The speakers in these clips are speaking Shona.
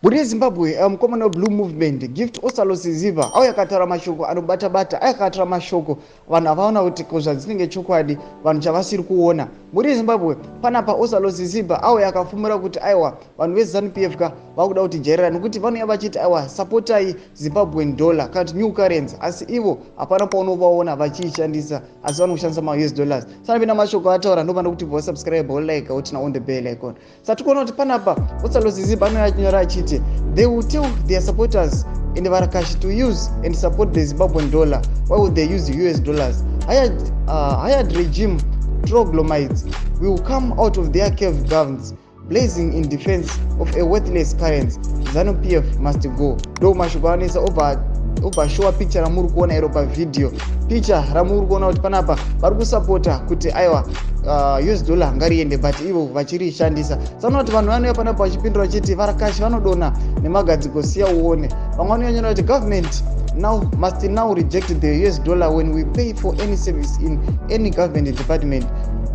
Muri Zimbabwe Commonwealth Blue Movement gift osalo Siziba au yakatara mashoko anobata bata ayakatara mashoko vanhu avaona kuti kozva dzinenge chokwadi vanhu chavasiri kuona. Muri Zimbabwe panapa osalo Siziba au yakafumira kuti aiwa vanhu veZANU PF ka vakuda kuti jairira nokuti vanhu vachiti aiwa supportai Zimbabwean dollar kana new currency asi ivo hapana paunovaona vachiishandisa asi vanokushandisa ma-US dollars. Sana pina mashoko ataura ndopanda kuti bva subscribe or like utina on the bell icon. Sati kuona kuti panapa osalo Siziba anoyanyora achiti they will tell their supporters in the Varakashi to use and support the Zimbabwean dollar. Why would they use the US dollars? Hired regime troglodytes will come out of their cave gowns, blazing in defense of a worthless currency. ZANU PF must go. Do mashukanisa over show picture ramuri kuona ero pa video. Picture ramuri kuona kuti panapa vari kusapota kuti aiwa US dollar ngariende but ivo vachiri shandisa. Saka kuti vanhu vanouya panapa vachipindura chiti Varakashi vanodona nemagadziko siya uone. Vamwe vanonyora kuti government must now reject the US dollar when we pay for any service in any government department,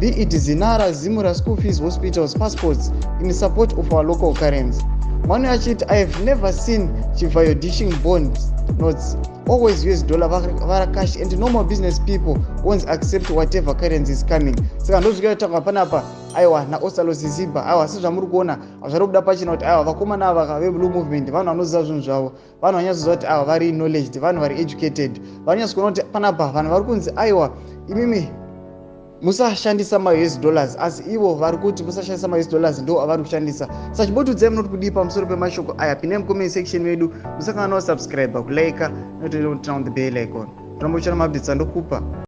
be it Zinara, Zimura, school fees, hospitals, passports, in support of our local currency. One achit, I have never seen Chivayo dishing bonds notes, always US dollar Varakashi, and normal business people won't accept whatever currency is coming. Saka ndozvikataura panapa aiwa na osalo Siziba aiwa sezvamuri kuona zvari kuda pachina kuti aiwa vakomana ava veBlue Movement vanhu vanoziva zvinhu zvavo, vanhu vanyazoziva kuti aiwa vari knowledge, vanhu vari educated, vanonyatsokuona kuti panapa vanhu vari kunzi aiwa imimi musashandisa ma-US dollars asi ivo vari kuti musashandisa ma-US dollars ndo avari kushandisa. Saka chibotudzai munoti kudii pamusoro pemashoko aya pinai mucomment section medu, musakanga no subscribe kulike nokuti on the bell icon. Tonombochana maupdates andokupa.